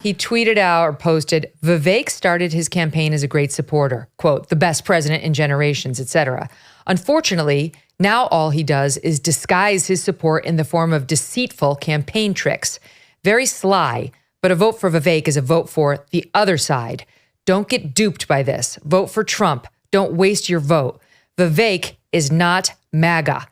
He tweeted out or posted, Vivek started his campaign as a great supporter, quote, the best president in generations, etc. Unfortunately, now all he does is disguise his support in the form of deceitful campaign tricks. Very sly, but a vote for Vivek is a vote for the other side. Don't get duped by this. Vote for Trump. Don't waste your vote. Vivek is not MAGA.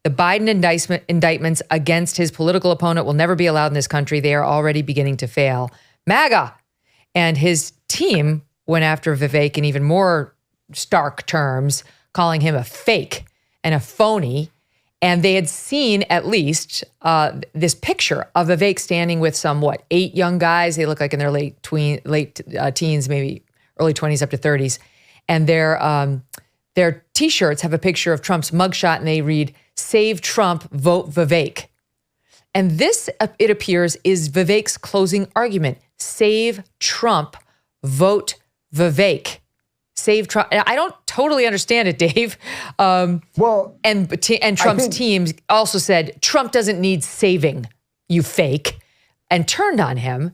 The Biden indictments against his political opponent will never be allowed in this country. They are already beginning to fail. MAGA. And his team went after Vivek in even more stark terms, calling him a fake and a phony. And they had seen at least this picture of Vivek standing with some, 8 young guys. They look like in their late teens, maybe early 20s up to 30s. And their T-shirts have a picture of Trump's mugshot, and they read, "Save Trump, vote Vivek." And this, it appears, is Vivek's closing argument. Save Trump, vote Vivek. Save Trump. I don't totally understand it, Dave. And Trump's team also said, Trump doesn't need saving, you fake, and turned on him.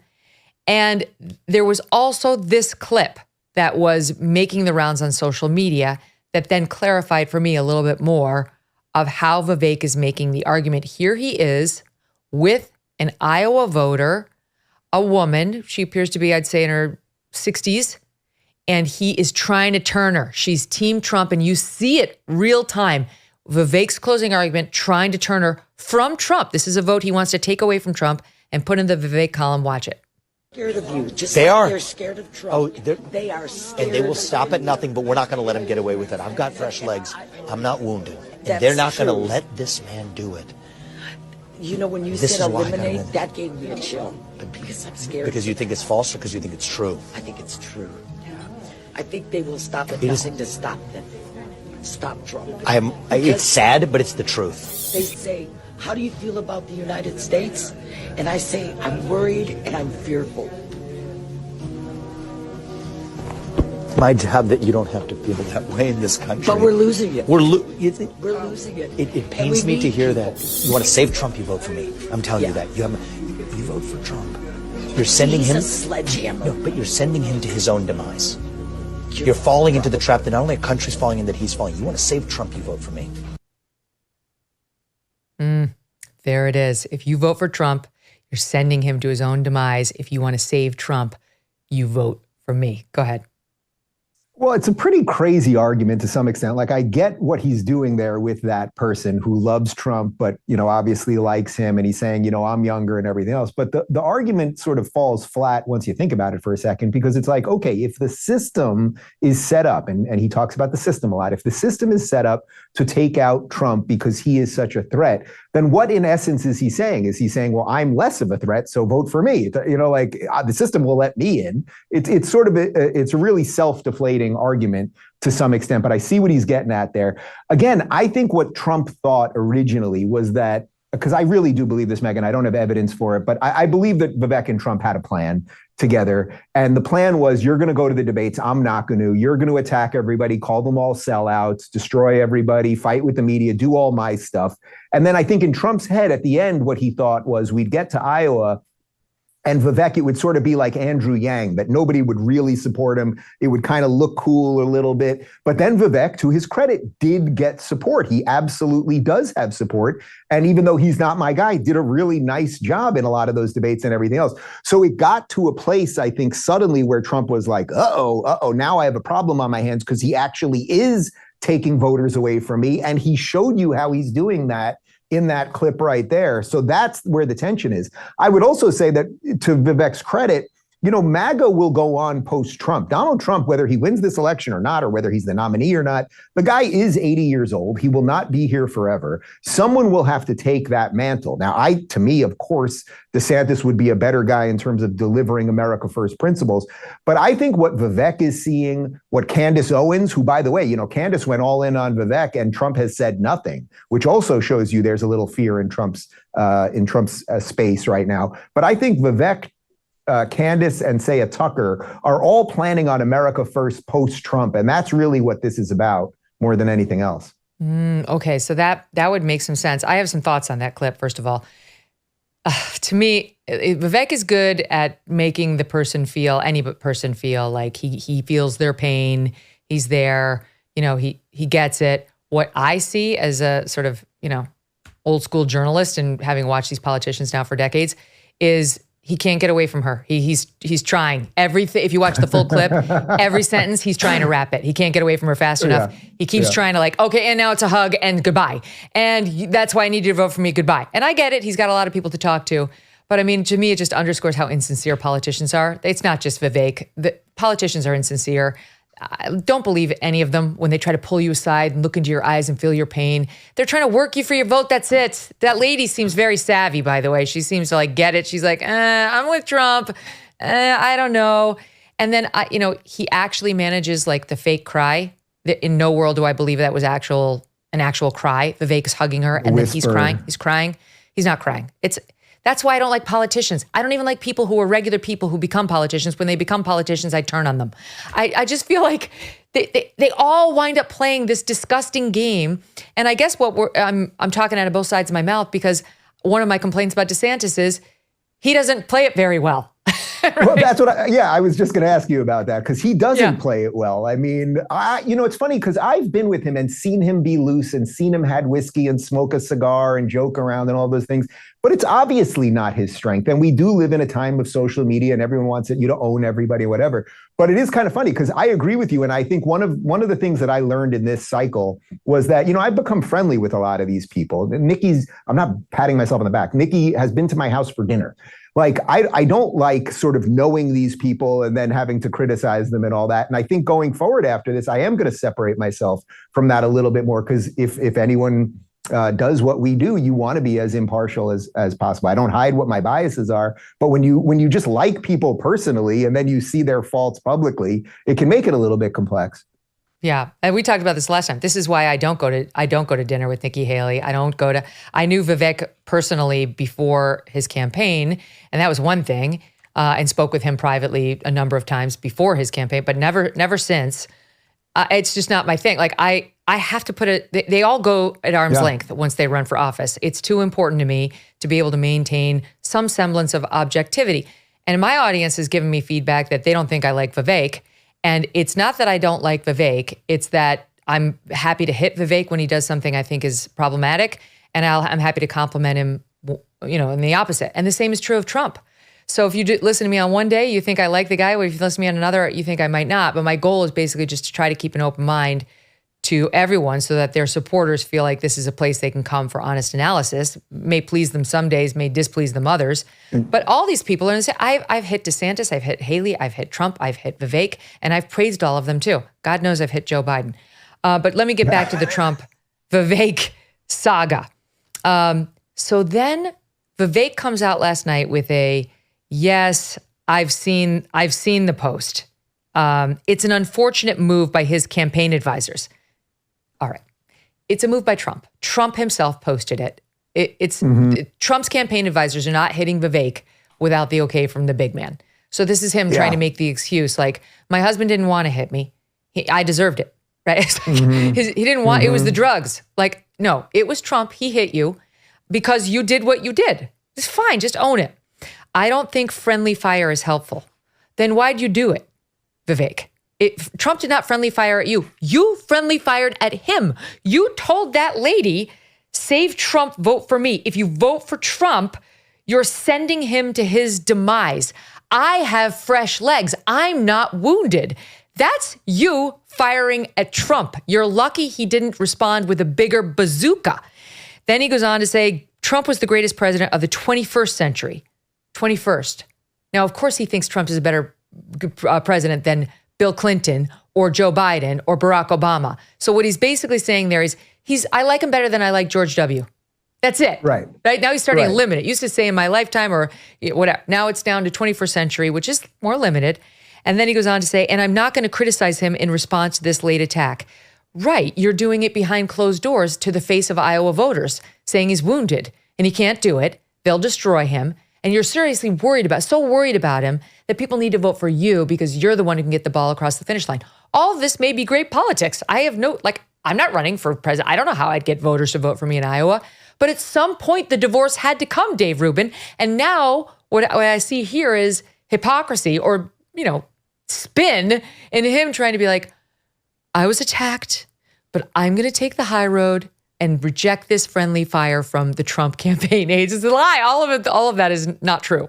And there was also this clip that was making the rounds on social media that then clarified for me a little bit more of how Vivek is making the argument. Here he is with an Iowa voter, a woman. She appears to be, I'd say, in her 60s. And he is trying to turn her. She's Team Trump, and you see it real time. Vivek's closing argument, trying to turn her from Trump. This is a vote he wants to take away from Trump and put in the Vivek column. Watch it. Scared of you. Just they like are. They're scared of Trump. Oh, they are scared. And they will stop at nothing, but we're not going to let him get away with it. I've got fresh legs. I'm not wounded. And That's they're not going to true. let this man do it. You know, when you This said is why I gotta eliminate, win. that gave me a chill. Because I'm scared. Because you think it's false or because you think it's true? I think it's true. I think they will stop at It is- nothing to stop them. Stop Trump. It's sad, but it's the truth. They say, how do you feel about the United States? And I say, I'm worried and I'm fearful. My job that you don't have to feel that way in this country. But we're losing it. You think? We're losing it. It pains me to hear people. that. You want to save Trump, you vote for me. I'm telling you that. You vote for Trump. You're sending He's him. a sledgehammer. No, but you're sending him to his own demise. You're falling into the trap that not only a country's falling in, that he's falling. You want to save Trump, you vote for me. There it is. If you vote for Trump, you're sending him to his own demise. If you want to save Trump, you vote for me. Go ahead. Well, it's a pretty crazy argument to some extent. Like, I get what he's doing there with that person who loves Trump, but, obviously likes him. And he's saying, I'm younger and everything else. But the argument sort of falls flat once you think about it for a second, because it's like, okay, if the system is set up, and he talks about the system a lot, if the system is set up to take out Trump because he is such a threat, then what in essence is he saying? Is he saying, well, I'm less of a threat, so vote for me? The system will let me in. It's sort of it's a really self-deflating argument to some extent, but I see what he's getting at there. Again, I think what Trump thought originally was that, because I really do believe this, Megyn, I don't have evidence for it, but I believe that Vivek and Trump had a plan together. And the plan was, you're going to go to the debates. I'm not going to. You're going to attack everybody, call them all sellouts, destroy everybody, fight with the media, do all my stuff. And then I think in Trump's head at the end, what he thought was we'd get to Iowa and Vivek, it would sort of be like Andrew Yang, that nobody would really support him. It would kind of look cool a little bit. But then Vivek, to his credit, did get support. He absolutely does have support. And even though he's not my guy, did a really nice job in a lot of those debates and everything else. So it got to a place, I think, suddenly where Trump was like, now I have a problem on my hands, because he actually is taking voters away from me. And he showed you how he's doing that in that clip right there. So that's where the tension is. I would also say that, to Vivek's credit, MAGA will go on post-Trump. Donald Trump, whether he wins this election or not, or whether he's the nominee or not, the guy is 80 years old. He will not be here forever. Someone will have to take that mantle. Now, to me, of course, DeSantis would be a better guy in terms of delivering America First principles. But I think what Vivek is seeing, what Candace Owens, who, by the way, Candace went all in on Vivek and Trump has said nothing, which also shows you there's a little fear in Trump's space right now. But I think Vivek, Candace, and say a Tucker are all planning on America First post-Trump. And that's really what this is about more than anything else. Okay, so that would make some sense. I have some thoughts on that clip, first of all. To me, Vivek is good at making the person feel, any person feel like he feels their pain. He's there. He gets it. What I see as a sort of, old school journalist and having watched these politicians now for decades is he can't get away from her. He's trying everything. If you watch the full clip, every sentence he's trying to wrap it. He can't get away from her fast enough. He keeps trying to okay, and now it's a hug and goodbye. And that's why I need you to vote for me. Goodbye. And I get it. He's got a lot of people to talk to. But I mean, to me, it just underscores how insincere politicians are. It's not just Vivek. The politicians are insincere. I don't believe any of them when they try to pull you aside and look into your eyes and feel your pain. They're trying to work you for your vote. That's it. That lady seems very savvy, by the way. She seems to get it. She's like, I'm with Trump. I don't know. And then, he actually manages the fake cry. In no world do I believe that was an actual cry. Vivek's hugging her and then he's crying. He's crying. He's not crying. That's why I don't like politicians. I don't even like people who are regular people who become politicians. When they become politicians, I turn on them. I just feel like they all wind up playing this disgusting game. And I guess I'm talking out of both sides of my mouth because one of my complaints about DeSantis is he doesn't play it very well. Right? Well, that's what I was just going to ask you about that because he doesn't play it well. I mean, it's funny because I've been with him and seen him be loose and seen him had whiskey and smoke a cigar and joke around and all those things. But it's obviously not his strength. And we do live in a time of social media and everyone wants you to own everybody, whatever. But it is kind of funny because I agree with you. And I think one of the things that I learned in this cycle was that, I've become friendly with a lot of these people. I'm not patting myself on the back. Nikki has been to my house for dinner. I don't like sort of knowing these people and then having to criticize them and all that. And I think going forward after this, I am going to separate myself from that a little bit more because if anyone does what we do, you want to be as impartial as possible. I don't hide what my biases are, but when you just like people personally and then you see their faults publicly, it can make it a little bit complex. Yeah, and we talked about this last time. This is why I don't go to dinner with Nikki Haley. I knew Vivek personally before his campaign, and that was one thing, and spoke with him privately a number of times before his campaign, but never since. It's just not my thing. I have to put it, they all go at arm's length once they run for office. It's too important to me to be able to maintain some semblance of objectivity. And my audience has given me feedback that they don't think I like Vivek. And it's not that I don't like Vivek. It's that I'm happy to hit Vivek when he does something I think is problematic. And I'm happy to compliment him, in the opposite. And the same is true of Trump. So if you listen to me on one day, you think I like the guy. Or if you listen to me on another, you think I might not. But my goal is basically just to try to keep an open mind to everyone so that their supporters feel like this is a place they can come for honest analysis. May please them some days, may displease them others. But all these people are I've hit DeSantis, I've hit Haley, I've hit Trump, I've hit Vivek, and I've praised all of them too. God knows I've hit Joe Biden. But let me get back to the Trump-Vivek saga. So then Vivek comes out last night with yes, I've seen the post. It's an unfortunate move by his campaign advisors. All right. It's a move by Trump. Trump himself posted it. Trump's campaign advisors are not hitting Vivek without the okay from the big man. So this is him trying to make the excuse my husband didn't want to hit me. I deserved it, right? He didn't want, it was the drugs. No, it was Trump. He hit you because you did what you did. It's fine. Just own it. I don't think friendly fire is helpful. Then why'd you do it, Vivek? Trump did not friendly fire at you. You friendly fired at him. You told that lady, save Trump, vote for me. If you vote for Trump, you're sending him to his demise. I have fresh legs. I'm not wounded. That's you firing at Trump. You're lucky he didn't respond with a bigger bazooka. Then he goes on to say, Trump was the greatest president of the 21st century. 21st. Now, of course, he thinks Trump is a better president than Bill Clinton or Joe Biden or Barack Obama. So what he's basically saying there is I like him better than I like George W. That's it. Right. Now he's starting to limit it. Used to say in my lifetime or whatever. Now it's down to 21st century, which is more limited. And then he goes on to say, and I'm not going to criticize him in response to this late attack. Right. You're doing it behind closed doors to the face of Iowa voters, saying he's wounded and he can't do it. They'll destroy him. And you're seriously worried about him that people need to vote for you because you're the one who can get the ball across the finish line. All of this may be great politics. I have I'm not running for president. I don't know how I'd get voters to vote for me in Iowa, But at some point, the divorce had to come, Dave Rubin. And now what I see here is hypocrisy or, spin in him trying to be like, I was attacked, but I'm going to take the high road and reject this friendly fire from the Trump campaign aides. It's a lie. All of that is not true.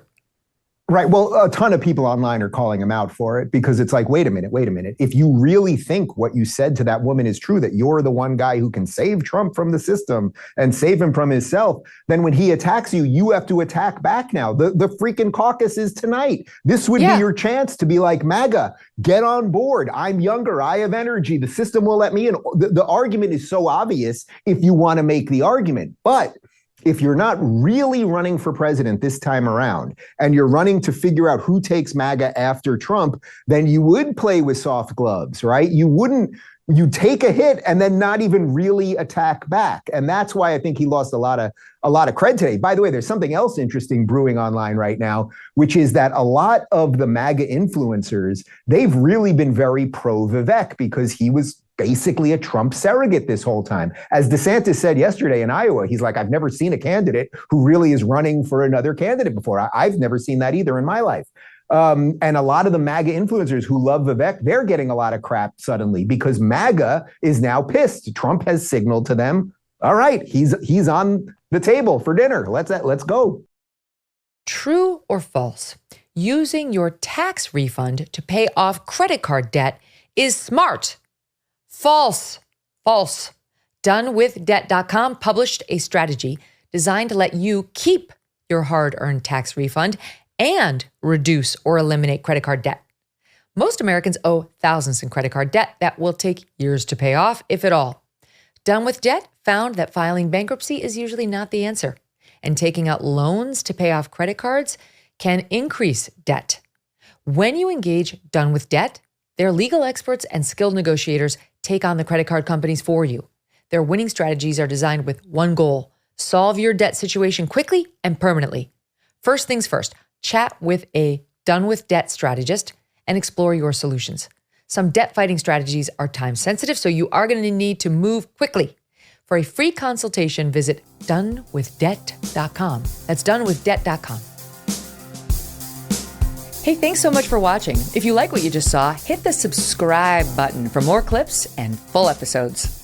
Right. Well, a ton of people online are calling him out for it because it's like, wait a minute. If you really think what you said to that woman is true, that you're the one guy who can save Trump from the system and save him from himself, then when he attacks you, you have to attack back now. The freaking caucus is tonight. This would be your chance to be like, MAGA, get on board. I'm younger. I have energy. The system will let me in. The argument is so obvious if you want to make the argument. But if you're not really running for president this time around and you're running to figure out who takes MAGA after Trump, then you would play with soft gloves, right? You take a hit and then not even really attack back. And that's why I think he lost a lot of cred today. By the way, there's something else interesting brewing online right now, which is that a lot of the MAGA influencers, they've really been very pro Vivek because he was basically a Trump surrogate this whole time. As DeSantis said yesterday in Iowa, he's like, I've never seen a candidate who really is running for another candidate before. I've never seen that either in my life. And a lot of the MAGA influencers who love Vivek, they're getting a lot of crap suddenly because MAGA is now pissed. Trump has signaled to them, all right, he's on the table for dinner. Let's go. True or false? Using your tax refund to pay off credit card debt is smart. False. Donewithdebt.com published a strategy designed to let you keep your hard-earned tax refund and reduce or eliminate credit card debt. Most Americans owe thousands in credit card debt that will take years to pay off, if at all. Done with Debt found that filing bankruptcy is usually not the answer, and taking out loans to pay off credit cards can increase debt. When you engage Done with Debt, their legal experts and skilled negotiators take on the credit card companies for you. Their winning strategies are designed with one goal: solve your debt situation quickly and permanently. First things first, chat with a Done with Debt strategist and explore your solutions. Some debt fighting strategies are time sensitive, so you are going to need to move quickly. For a free consultation, visit donewithdebt.com. That's donewithdebt.com. Hey, thanks so much for watching. If you like what you just saw, hit the subscribe button for more clips and full episodes.